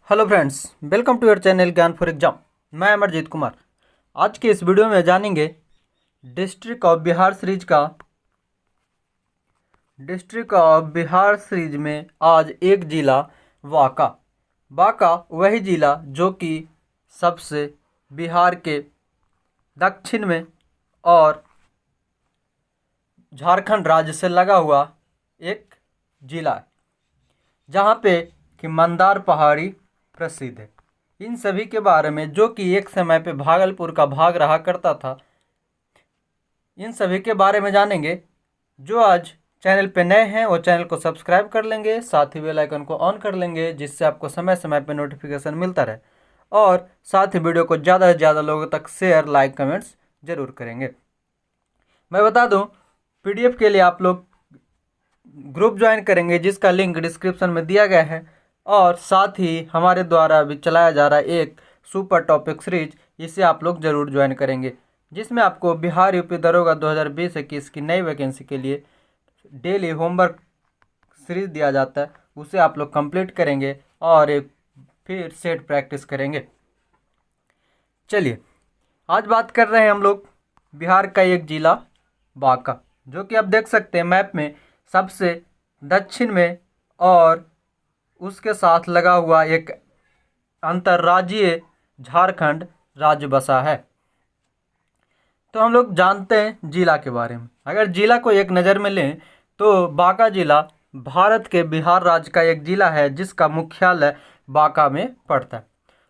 Hello friends, welcome to your channel Gyan for exam. मैं अमरजीत कुमार। आज के इस वीडियो में जानेंगे डिस्ट्रिक्ट ऑफ बिहार सीरीज में आज एक जिला बांका। बांका वही जिला जो कि सबसे बिहार के दक्षिण में और झारखंड राज्य से लगा हुआ एक जिला है, जहाँ पे कि मंदार पहाड़ी प्रसिद्ध है। इन सभी के बारे में, जो कि एक समय पे भागलपुर का भाग रहा करता था, इन सभी के बारे में जानेंगे। जो आज चैनल पे नए हैं वो चैनल को सब्सक्राइब कर लेंगे, साथ ही बेल आइकन को ऑन कर लेंगे, जिससे आपको समय समय पे नोटिफिकेशन मिलता रहे। और साथ ही वीडियो को ज़्यादा से ज़्यादा लोगों तक शेयर, लाइक, कमेंट्स जरूर करेंगे। मैं बता दूं, पीडीएफ के लिए आप लोग ग्रुप ज्वाइन करेंगे, जिसका लिंक डिस्क्रिप्शन में दिया गया है। और साथ ही हमारे द्वारा अभी चलाया जा रहा है एक सुपर टॉपिक सीरीज, इसे आप लोग जरूर ज्वाइन करेंगे, जिसमें आपको बिहार यूपी दरोगा 2020-21 की नई वैकेंसी के लिए डेली होमवर्क सीरीज दिया जाता है। उसे आप लोग कंप्लीट करेंगे और एक फिर सेट प्रैक्टिस करेंगे। चलिए, आज बात कर रहे हैं हम लोग बिहार का एक जिला बांका, जो कि आप देख सकते हैं मैप में सबसे दक्षिण में और उसके साथ लगा हुआ एक अंतर्राज्यीय झारखंड राज्य बसा है। तो हम लोग जानते हैं जिला के बारे में। अगर जिला को एक नज़र में लें तो बांका जिला भारत के बिहार राज्य का एक जिला है, जिसका मुख्यालय बांका में पड़ता है।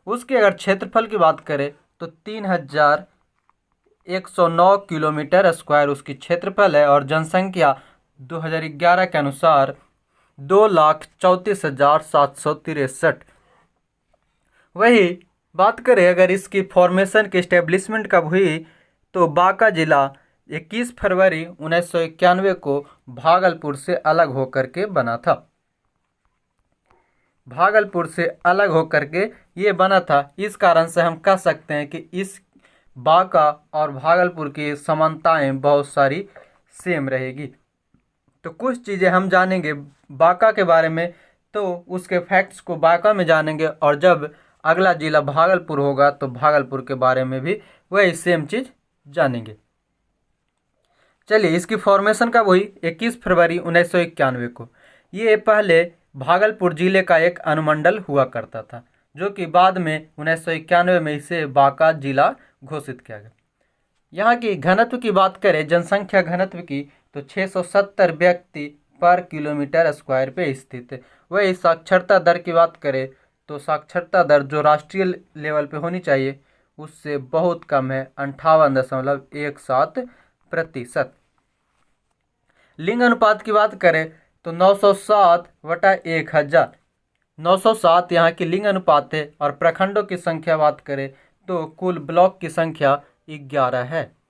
उसके अगर क्षेत्रफल की बात करें तो 3109 किलोमीटर स्क्वायर उसकी क्षेत्रफल है, और जनसंख्या 2011 के अनुसार 2,34,763। वही बात करें अगर इसकी फॉर्मेशन की इस्टेब्लिशमेंट कब हुई, तो बांका जिला 21 फरवरी 1991 को भागलपुर से अलग होकर के बना था। भागलपुर से अलग होकर के ये बना था। इस कारण से हम कह सकते हैं कि इस बांका और भागलपुर की समानताएं बहुत सारी सेम रहेगी। तो कुछ चीज़ें हम जानेंगे बांका के बारे में, तो उसके फैक्ट्स को बांका में जानेंगे, और जब अगला जिला भागलपुर होगा तो भागलपुर के बारे में भी वही सेम चीज़ जानेंगे। चलिए, इसकी फॉर्मेशन कब हुई? 21 फरवरी 1991 को। ये पहले भागलपुर जिले का एक अनुमंडल हुआ करता था, जो कि बाद में 1991 में इसे बांका जिला घोषित किया गया। यहाँ की घनत्व की बात करें, जनसंख्या घनत्व की, तो 670 व्यक्ति पर किलोमीटर स्क्वायर पे स्थित है। वही साक्षरता दर की बात करें तो साक्षरता दर जो राष्ट्रीय लेवल पे होनी चाहिए उससे बहुत कम है, 58.17%। लिंग अनुपात की बात करें तो 907/1000, 907 यहाँ की लिंग अनुपात है। और प्रखंडों की संख्या बात करें तो कुल ब्लॉक की संख्या 11 है।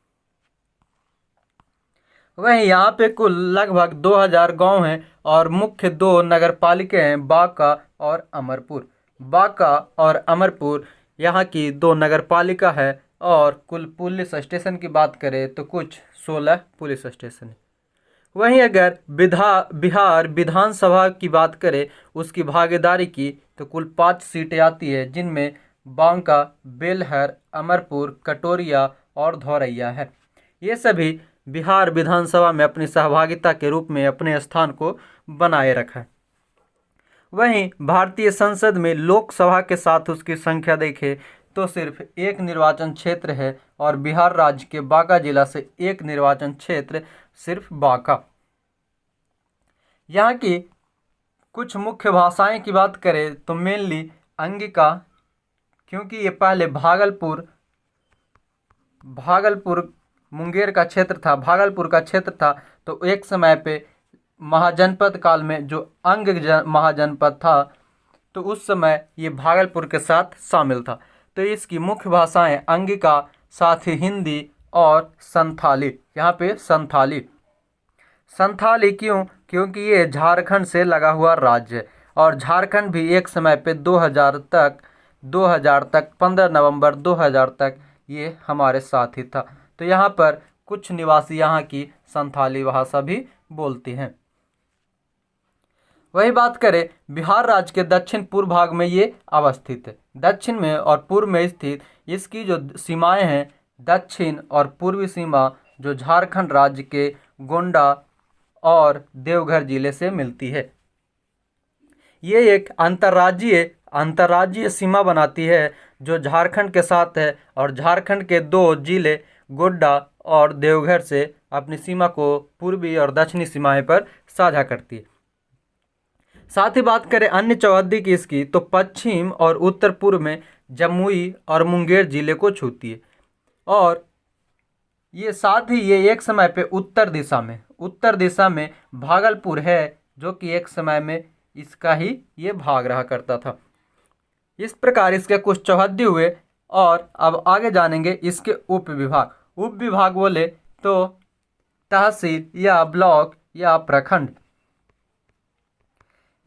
वहीं यहाँ पे कुल लगभग 2000 गांव हैं, और मुख्य दो नगर पालिका हैं, बांका और अमरपुर। बांका और अमरपुर यहाँ की दो नगर पालिका है। और कुल पुलिस स्टेशन की बात करें तो कुछ 16 पुलिस स्टेशन है। वहीं अगर बिहार विधानसभा की बात करें, उसकी भागीदारी की, तो कुल 5 सीटें आती है, जिनमें बांका, बेलहर, अमरपुर, कटोरिया और धौरैया है। ये सभी बिहार विधानसभा में अपनी सहभागिता के रूप में अपने स्थान को बनाए रखा है। वहीं भारतीय संसद में लोकसभा के साथ उसकी संख्या देखें तो सिर्फ एक निर्वाचन क्षेत्र है, और बिहार राज्य के बांका जिला से एक निर्वाचन क्षेत्र सिर्फ बांका। यहाँ की कुछ मुख्य भाषाएं की बात करें तो मेनली अंगिका, क्योंकि ये पहले भागलपुर मुंगेर का क्षेत्र था, भागलपुर का क्षेत्र था। तो एक समय पे महाजनपद काल में जो महाजनपद था, तो उस समय ये भागलपुर के साथ शामिल था। तो इसकी मुख्य भाषाएं अंगिका, साथ ही हिंदी और संथाली। यहाँ पे संथाली क्यों? क्योंकि ये झारखंड से लगा हुआ राज्य है, और झारखंड भी एक समय पे 2000 तक 15 नवंबर 2000 तक ये हमारे साथ ही था। तो यहाँ पर कुछ निवासी यहाँ की संथाली भाषा भी बोलते हैं। वही बात करें बिहार राज्य के दक्षिण पूर्व भाग में ये अवस्थित है। दक्षिण में और पूर्व में स्थित इसकी जो सीमाएं हैं, दक्षिण और पूर्वी सीमा जो झारखंड राज्य के गोंडा और देवघर जिले से मिलती है। ये एक अंतर्राज्यीय सीमा बनाती है जो झारखंड के साथ है, और झारखंड के दो जिले गोड्डा और देवघर से अपनी सीमा को पूर्वी और दक्षिणी सीमाएं पर साझा करती है। साथ ही बात करें अन्य चौहद्दी की इसकी, तो पश्चिम और उत्तर पूर्व में जमुई और मुंगेर जिले को छूती है। और ये साथ ही ये एक समय पे उत्तर दिशा में भागलपुर है, जो कि एक समय में इसका ही ये भाग रहा करता था। इस प्रकार इसके कुछ चौहद्दी हुए। और अब आगे जानेंगे इसके उप विभाग बोले तो तहसील या ब्लॉक या प्रखंड।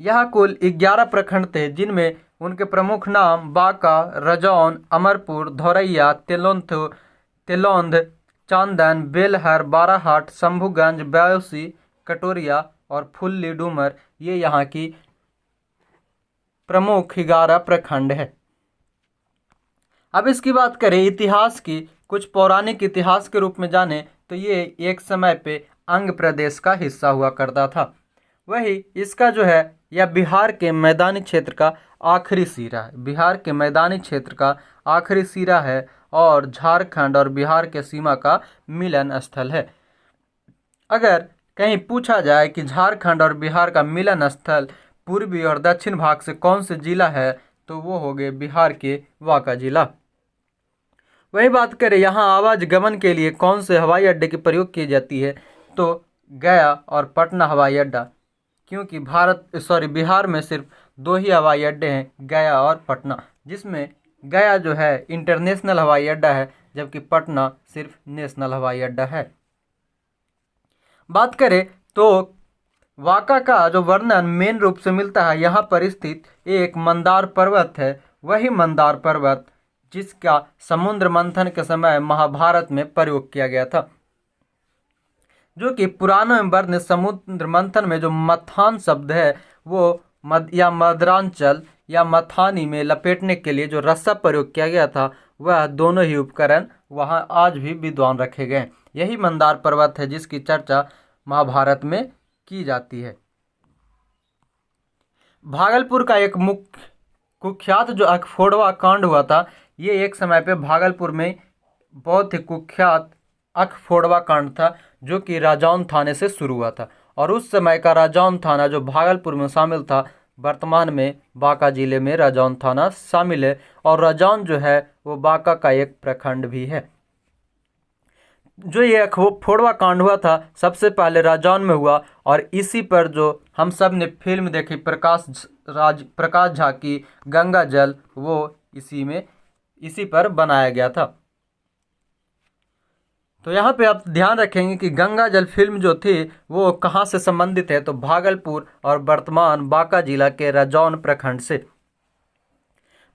यह कुल 11 प्रखंड थे, जिनमें उनके प्रमुख नाम बांका, रजौन, अमरपुर, धौरैया, तिलौंध, चांदन, बेलहर, बाराहाट, शंभुगंज, बयासी, कटोरिया और फुल्ली डूमर ये यहाँ की प्रमुख 11 प्रखंड है। अब इसकी बात करें इतिहास की, कुछ पौराणिक इतिहास के रूप में जाने तो ये एक समय पे अंग प्रदेश का हिस्सा हुआ करता था। वही इसका जो है यह बिहार के मैदानी क्षेत्र का आखिरी सिरा है और झारखंड और बिहार के सीमा का मिलन स्थल है। अगर कहीं पूछा जाए कि झारखंड और बिहार का मिलन स्थल पूर्वी और दक्षिण भाग से कौन से जिला है, तो वो हो गए बिहार के बांका जिला। वही बात करें यहाँ आवागमन के लिए कौन से हवाई अड्डे की प्रयोग की जाती है, तो गया और पटना हवाई अड्डा, क्योंकि बिहार में सिर्फ 2 ही हवाई अड्डे हैं, गया और पटना, जिसमें गया जो है इंटरनेशनल हवाई अड्डा है, जबकि पटना सिर्फ नेशनल हवाई अड्डा है। बात करें तो वाका का जो वर्णन मेन रूप से मिलता है यहाँ पर स्थित एक मंदार पर्वत है। वही मंदार पर्वत जिसका समुद्र मंथन के समय महाभारत में प्रयोग किया गया था, जो कि पुराणों में वर्णित समुद्र मंथन में जो मथान शब्द है वो मदरांचल या मथानी में लपेटने के लिए जो रस्सा प्रयोग किया गया था, वह दोनों ही उपकरण वहाँ आज भी विद्वान रखे गए। यही मंदार पर्वत है जिसकी चर्चा महाभारत में की जाती है। भागलपुर का एक मुख्य कुख्यात जो अखफोड़वा कांड हुआ था, ये एक समय पे भागलपुर में बहुत ही कुख्यात अखफोड़वा कांड था, जो कि राजौन थाने से शुरू हुआ था। और उस समय का राजौन थाना जो भागलपुर में शामिल था, वर्तमान में बांका जिले में राजौन थाना शामिल है। और राजौन जो है वो बांका का एक प्रखंड भी है। जो ये अखफोड़वा कांड हुआ था सबसे पहले राजौन में हुआ, और इसी पर जो हम सब ने फिल्म देखी प्रकाश झा की गंगा जल, वो इसी पर बनाया गया था। तो यहाँ पे आप ध्यान रखेंगे कि गंगा जल फिल्म जो थी वो कहाँ से संबंधित है, तो भागलपुर और वर्तमान बांका जिला के रजौन प्रखंड से।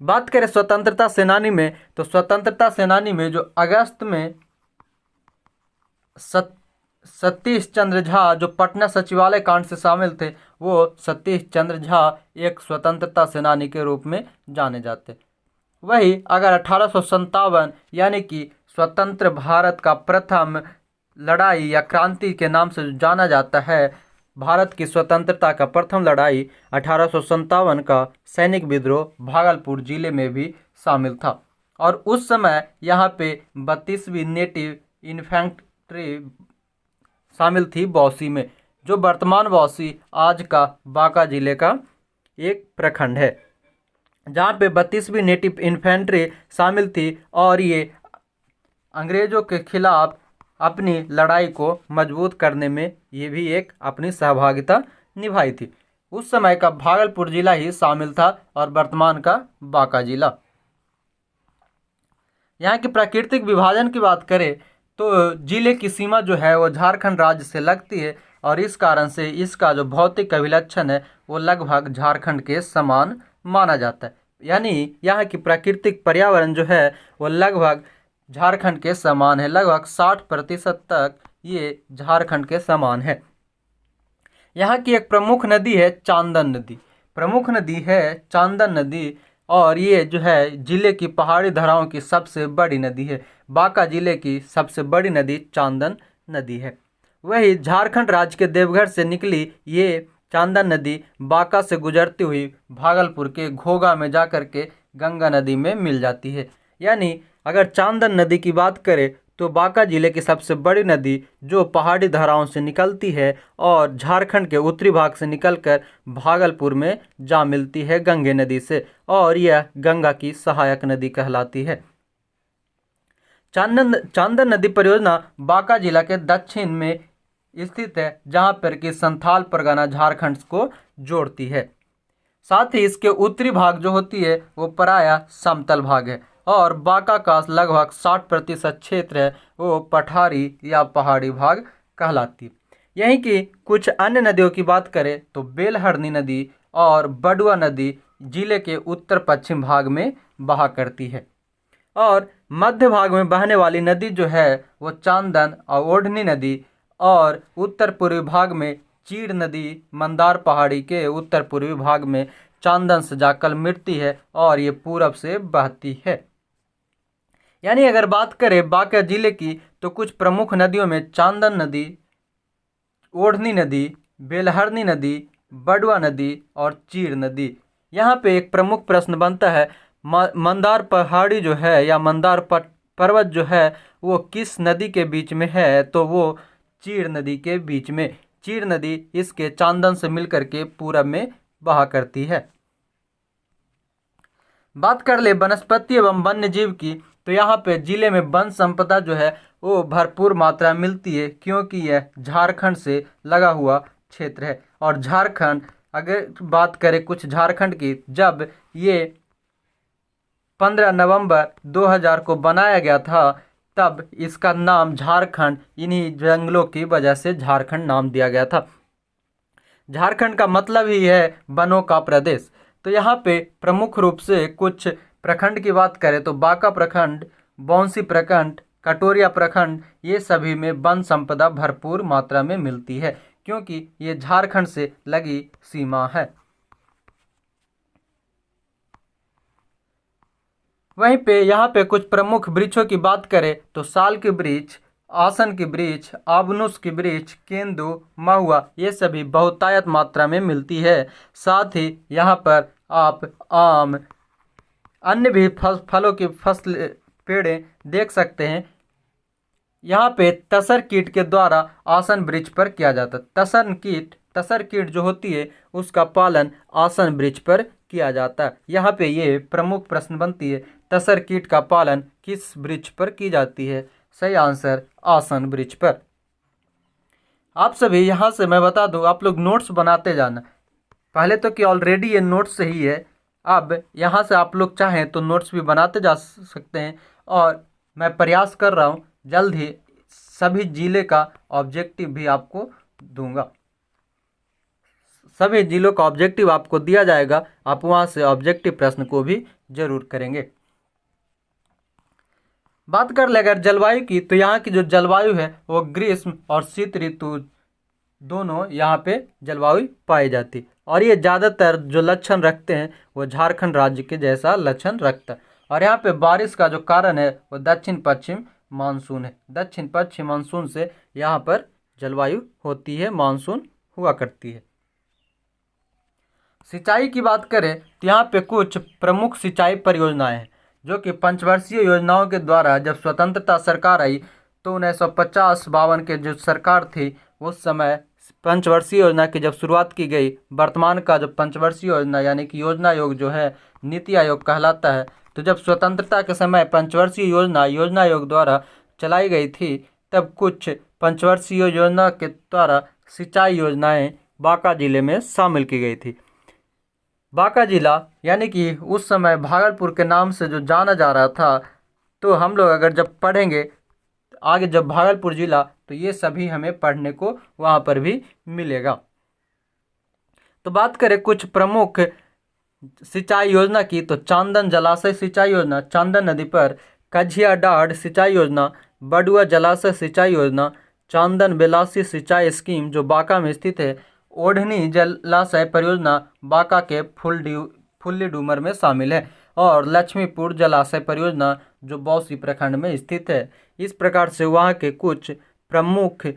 बात करें स्वतंत्रता सेनानी में, तो स्वतंत्रता सेनानी में जो अगस्त में सतीश चंद्र झा जो पटना सचिवालय कांड से शामिल थे, वो सतीश चंद्र झा एक स्वतंत्रता सेनानी के रूप में जाने जाते। वही अगर 1857 यानी कि स्वतंत्र भारत का प्रथम लड़ाई या क्रांति के नाम से जाना जाता है, भारत की स्वतंत्रता का प्रथम लड़ाई 1857 का सैनिक विद्रोह भागलपुर जिले में भी शामिल था। और उस समय यहाँ पे 32वीं नेटिव इन्फेंट्री शामिल थी बौसी में, जो वर्तमान बौसी आज का बांका जिले का एक प्रखंड है, जहाँ पे 32वीं नेटिव इन्फेंट्री शामिल थी। और ये अंग्रेजों के खिलाफ अपनी लड़ाई को मजबूत करने में ये भी एक अपनी सहभागिता निभाई थी। उस समय का भागलपुर जिला ही शामिल था और वर्तमान का बांका जिला। यहाँ के प्राकृतिक विभाजन की बात करें तो जिले की सीमा जो है वो झारखंड राज्य से लगती है, और इस कारण से इसका जो भौतिक अभिलक्षण है वो लगभग झारखंड के समान माना जाता है। यानी यहाँ की प्राकृतिक पर्यावरण जो है वो लगभग झारखंड के समान है, लगभग 60% तक ये झारखंड के समान है। यहाँ की एक प्रमुख नदी है चांदन नदी, प्रमुख नदी है चांदन नदी, और ये जो है जिले की पहाड़ी धराओं की सबसे बड़ी नदी है। बांका जिले की सबसे बड़ी नदी चांदन नदी है। वही झारखंड राज्य के देवघर से निकली ये चांदन नदी बांका से गुजरती हुई भागलपुर के घोघा में जाकर के गंगा नदी में मिल जाती है। यानी अगर चांदन नदी की बात करें तो बांका जिले की सबसे बड़ी नदी जो पहाड़ी धाराओं से निकलती है और झारखंड के उत्तरी भाग से निकलकर भागलपुर में जा मिलती है गंगे नदी से, और यह गंगा की सहायक नदी कहलाती है। चांदन नदी परियोजना बांका जिला के दक्षिण में स्थित है, जहां पर कि संथाल परगना झारखंड को जोड़ती है। साथ ही इसके उत्तरी भाग जो होती है वो पराया समतल भाग है, और बांका का लगभग 60% क्षेत्र है वो पठारी या पहाड़ी भाग कहलाती है। यहीं की कुछ अन्य नदियों की बात करें तो बेलहरनी नदी और बडुआ नदी जिले के उत्तर पश्चिम भाग में बहा करती है, और मध्य भाग में बहने वाली नदी जो है वो चांदन और ओढ़नी नदी, और उत्तर पूर्वी भाग में चीड़ नदी मंदार पहाड़ी के उत्तर पूर्वी भाग में चांदन से जाकर मिलती है और ये पूरब से बहती है। यानी अगर बात करें बांका जिले की तो कुछ प्रमुख नदियों में चांदन नदी, ओढ़नी नदी, बेलहरनी नदी, बडुआ नदी और चीड़ नदी। यहाँ पे एक प्रमुख प्रश्न बनता है, मंदार पहाड़ी जो है या मंदार पर्वत जो है वो किस नदी के बीच में है, तो वो चीड़ नदी के बीच में। चीड़ नदी इसके चांदन से मिलकर के पूरब में बहा करती है। बात कर ले वनस्पति एवं वन्य जीव की तो यहाँ पे जिले में वन संपदा जो है वो भरपूर मात्रा मिलती है, क्योंकि यह झारखंड से लगा हुआ क्षेत्र है। और झारखंड, अगर बात करें कुछ झारखंड की, जब ये 15 नवंबर 2000 को बनाया गया था तब इसका नाम झारखंड इन्हीं जंगलों की वजह से झारखंड नाम दिया गया था। झारखंड का मतलब ही है वनों का प्रदेश। तो यहाँ पे प्रमुख रूप से कुछ प्रखंड की बात करें तो बांका प्रखंड, बौंसी प्रखंड, कटोरिया प्रखंड, ये सभी में वन संपदा भरपूर मात्रा में मिलती है, क्योंकि ये झारखंड से लगी सीमा है। वहीं पे यहाँ पे कुछ प्रमुख वृक्षों की बात करें तो साल के वृक्ष, आसन की वृक्ष, आबनुस की वृक्ष, केंदू, महुआ, ये सभी बहुतायत मात्रा में मिलती है। साथ ही यहाँ पर आप आम, अन्य भी फलों की फसल पेड़ें देख सकते हैं। यहाँ पे तसर कीट के द्वारा आसन वृक्ष पर किया जाता है। तसर कीट जो होती है उसका पालन आसन वृक्ष पर किया जाता है। यहाँ पे ये प्रमुख प्रश्न बनती है, तसर कीट का पालन किस वृक्ष पर की जाती है? सही आंसर आसन वृक्ष पर। आप सभी यहाँ से मैं बता दूं, आप लोग नोट्स बनाते जाना। पहले तो कि ऑलरेडी ये नोट्स ही है, अब यहाँ से आप लोग चाहें तो नोट्स भी बनाते जा सकते हैं। और मैं प्रयास कर रहा हूँ जल्द ही सभी जिले का ऑब्जेक्टिव भी आपको दूंगा। सभी जिलों का ऑब्जेक्टिव आपको दिया जाएगा, आप वहाँ से ऑब्जेक्टिव प्रश्न को भी जरूर करेंगे। बात कर ले अगर जलवायु की तो यहाँ की जो जलवायु है वो ग्रीष्म और शीत ऋतु दोनों यहाँ पे जलवायु पाई जाती, और ये ज़्यादातर जो लक्षण रखते हैं वो झारखंड राज्य के जैसा लक्षण रखता है। और यहाँ पे बारिश का जो कारण है वो दक्षिण पश्चिम मानसून है। दक्षिण पश्चिम मानसून से यहाँ पर जलवायु होती है, मानसून हुआ करती है। सिंचाई की बात करें तो यहाँ पे कुछ प्रमुख सिंचाई परियोजनाएं हैं, जो कि पंचवर्षीय योजनाओं के द्वारा जब स्वतंत्रता सरकार आई तो 1950-52 के जो सरकार थी उस समय पंचवर्षीय योजना की जब शुरुआत की गई, वर्तमान का जो पंचवर्षीय योजना यानी कि योजना आयोग जो है नीति आयोग कहलाता है, तो जब स्वतंत्रता के समय पंचवर्षीय योजना आयोग द्वारा चलाई गई थी तब कुछ पंचवर्षीय योजना के द्वारा सिंचाई योजनाएं बांका जिले में शामिल की गई थी। बांका जिला यानी कि उस समय भागलपुर के नाम से जो जाना जा रहा था, तो हम लोग अगर जब पढ़ेंगे आगे जब भागलपुर जिला तो ये सभी हमें पढ़ने को वहाँ पर भी मिलेगा। तो बात करें कुछ प्रमुख सिंचाई योजना की तो चांदन जलाशय सिंचाई योजना चांदन नदी पर, कझिया डाढ़ सिंचाई योजना, बडुआ जलाशय सिंचाई योजना, चांदन बेलासी सिंचाई स्कीम जो बांका में स्थित है, ओढ़नी जलाशय परियोजना बांका के फुल्ली डूमर में शामिल है और लक्ष्मीपुर जलाशय परियोजना जो बौंसी प्रखंड में स्थित है। इस प्रकार से वहाँ के कुछ प्रमुख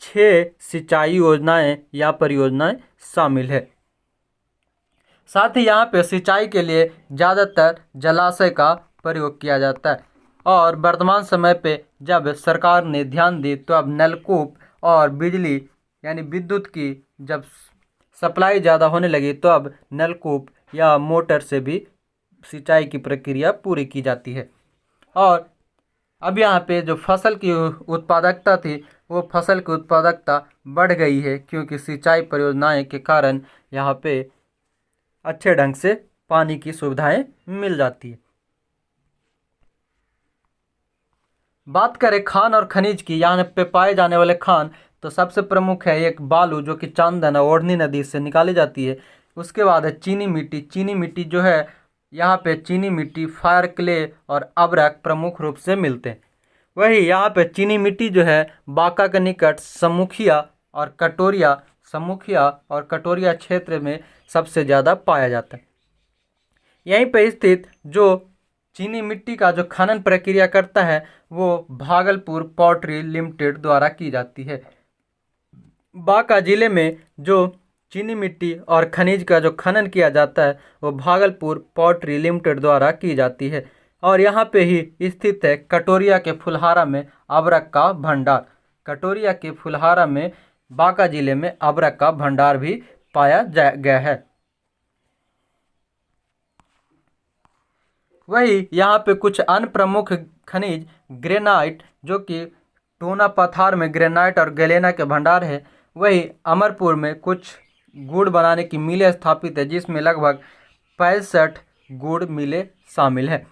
6 सिंचाई योजनाएं या परियोजनाएं शामिल है। साथ ही यहाँ पे सिंचाई के लिए ज़्यादातर जलाशय का प्रयोग किया जाता है और वर्तमान समय पे जब सरकार ने ध्यान दी तो अब नलकूप और बिजली यानी विद्युत की जब सप्लाई ज़्यादा होने लगी तो अब नलकूप या मोटर से भी सिंचाई की प्रक्रिया पूरी की जाती है। और अब यहाँ पे जो फसल की उत्पादकता थी वो फसल की उत्पादकता बढ़ गई है क्योंकि सिंचाई परियोजनाएं के कारण यहाँ पे अच्छे ढंग से पानी की सुविधाएं मिल जाती है। बात करें खान और खनिज की, यहाँ पे पाए जाने वाले खान तो सबसे प्रमुख है एक बालू जो कि चांदन और ओढ़नी नदी से निकाली जाती है। उसके बाद है चीनी मिट्टी। चीनी मिट्टी जो है यहाँ पे चीनी मिट्टी, फायर क्ले और अब्रक प्रमुख रूप से मिलते हैं। वही यहाँ पे चीनी मिट्टी जो है बांका के निकट समुखिया और कटोरिया क्षेत्र में सबसे ज़्यादा पाया जाता है। यहीं पे स्थित जो चीनी मिट्टी का जो खनन प्रक्रिया करता है वो भागलपुर पॉटरी लिमिटेड द्वारा की जाती है। बांका जिले में जो चीनी मिट्टी और खनिज का जो खनन किया जाता है वो भागलपुर पॉटरी लिमिटेड द्वारा की जाती है और यहाँ पे ही स्थित है कटोरिया के फुलहारा में अब्रक का भंडार। कटोरिया के फुलहारा में बांका जिले में अब्रक का भंडार भी पाया गया है। वही यहाँ पे कुछ अन्य प्रमुख खनिज ग्रेनाइट जो कि टोना पठार में ग्रेनाइट और गलेना के भंडार है। वही अमरपुर में कुछ गुड़ बनाने की मिलें स्थापित है जिसमें लगभग 65 गुड़ मिलें शामिल है।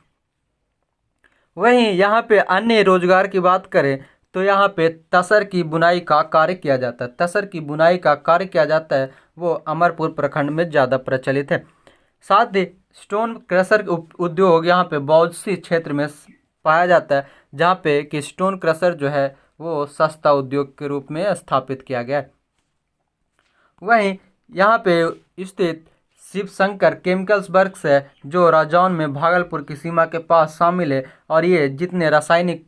वहीं यहाँ पे अन्य रोजगार की बात करें तो यहाँ पे तसर की बुनाई का कार्य किया जाता है। तसर की बुनाई का कार्य किया जाता है वो अमरपुर प्रखंड में ज़्यादा प्रचलित है। साथ ही स्टोन क्रशर उद्योग यहाँ पे बौंसी क्षेत्र में पाया जाता है जहाँ पे कि स्टोन क्रशर जो है वो सस्ता उद्योग के रूप में स्थापित किया गया है। वहीं यहाँ पे स्थित शिव शंकर केमिकल्स वर्क्स है जो राजौन में भागलपुर की सीमा के पास शामिल है और ये जितने रासायनिक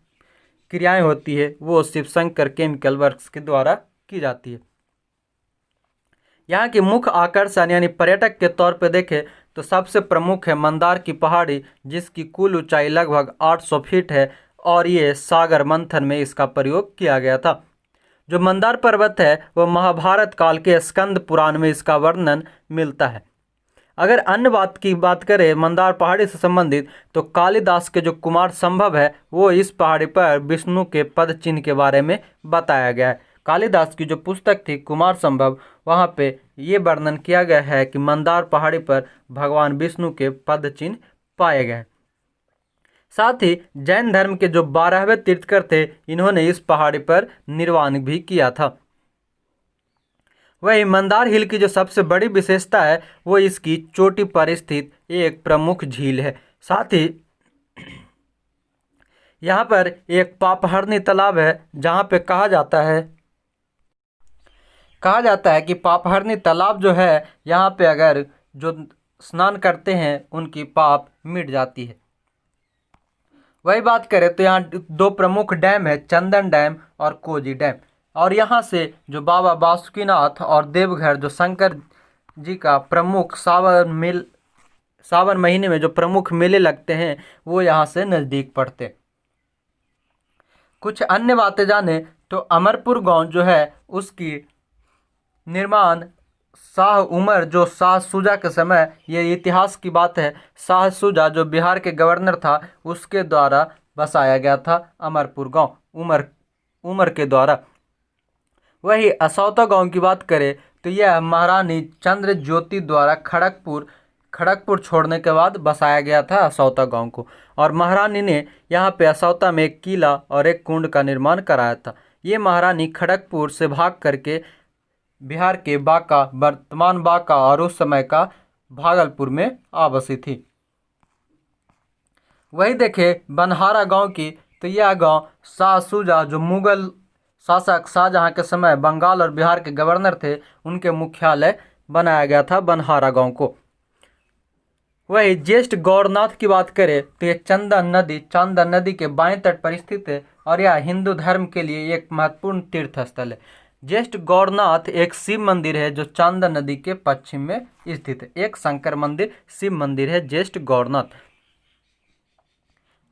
क्रियाएं होती है वो शिव शंकर केमिकल वर्क्स के द्वारा की जाती है। यहाँ की मुख्य आकर्षण यानी पर्यटक के तौर पर देखें तो सबसे प्रमुख है मंदार की पहाड़ी जिसकी कुल ऊंचाई लगभग 800 फीट है और ये सागर मंथन में इसका प्रयोग किया गया था। जो मंदार पर्वत है वो महाभारत काल के स्कंद पुराण में इसका वर्णन मिलता है। अगर अन्य बात की बात करें मंदार पहाड़ी से संबंधित तो कालिदास के जो कुमार संभव है वो इस पहाड़ी पर विष्णु के पद चिन्ह के बारे में बताया गया है। कालिदास की जो पुस्तक थी कुमार संभव वहाँ पे ये वर्णन किया गया है कि मंदार पहाड़ी पर भगवान विष्णु के पद चिन्ह पाए गए। साथ ही जैन धर्म के जो 12वें तीर्थकर थे इन्होंने इस पहाड़ी पर निर्वाण भी किया था। वही मंदार हिल की जो सबसे बड़ी विशेषता है वो इसकी चोटी पर स्थित एक प्रमुख झील है। साथ ही यहाँ पर एक पापहरनी तालाब है जहाँ पे कहा जाता है कि पापहरनी तालाब जो है यहाँ पे अगर जो स्नान करते हैं उनकी पाप मिट जाती है। वही बात करें तो यहाँ 2 प्रमुख डैम है चंदन डैम और कोजी डैम और यहाँ से जो बाबा बासुकीनाथ और देवघर जो शंकर जी का प्रमुख सावन महीने में जो प्रमुख मेले लगते हैं वो यहाँ से नज़दीक पड़ते। कुछ अन्य बातें जाने तो अमरपुर गांव जो है उसकी निर्माण शाह उमर जो शाह शुजा के समय, ये इतिहास की बात है, शाह शुजा जो बिहार के गवर्नर था उसके द्वारा बसाया गया था अमरपुर गांव उमर के द्वारा। वही असौता गांव की बात करें तो यह महारानी चंद्र ज्योति द्वारा खड़गपुर छोड़ने के बाद बसाया गया था असौता गांव को और महारानी ने यहाँ पे असौता में एक किला और एक कुंड का निर्माण कराया था। ये महारानी खड़गपुर से भाग करके बिहार के बांका, वर्तमान बांका और उस समय का भागलपुर में आ बसी थी। वही देखे बनहारा गांव की तो यह गांव शाह शुजा जो मुगल शासक शाहजहां के समय बंगाल और बिहार के गवर्नर थे, उनके मुख्यालय बनाया गया था बनहारा गांव को। वही ज्येष्ठ गौरनाथ की बात करें तो ये चंदन नदी के बाएं तट पर स्थित है और यह हिंदू धर्म के लिए एक महत्वपूर्ण तीर्थ स्थल है। ज्येष्ठ गौरनाथ एक शिव मंदिर है जो चंदन नदी के पश्चिम में स्थित है। एक शंकर मंदिर शिव मंदिर है ज्येष्ठ गौरनाथ।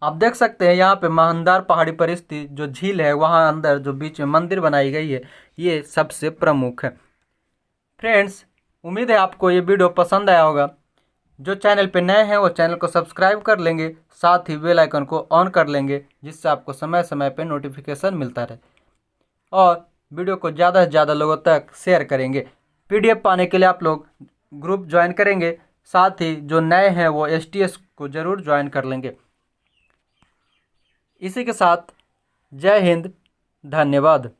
आप देख सकते हैं यहाँ पे महंदार पहाड़ी पर स्थित जो झील है, वहाँ अंदर जो बीच में मंदिर बनाई गई है, ये सबसे प्रमुख है। फ्रेंड्स, उम्मीद है आपको ये वीडियो पसंद आया होगा। जो चैनल पे नए हैं वो चैनल को सब्सक्राइब कर लेंगे, साथ ही बेल आइकन को ऑन कर लेंगे, जिससे आपको समय समय पे नोटिफिकेशन मिलता रहे। और वीडियो को ज़्यादा से ज़्यादा लोगों तक शेयर करेंगे। PDF पाने के लिए आप लोग ग्रुप ज्वाइन करेंगे, साथ ही जो नए हैं वो STS को ज़रूर ज्वाइन कर लेंगे। इसी के साथ जय हिंद, धन्यवाद।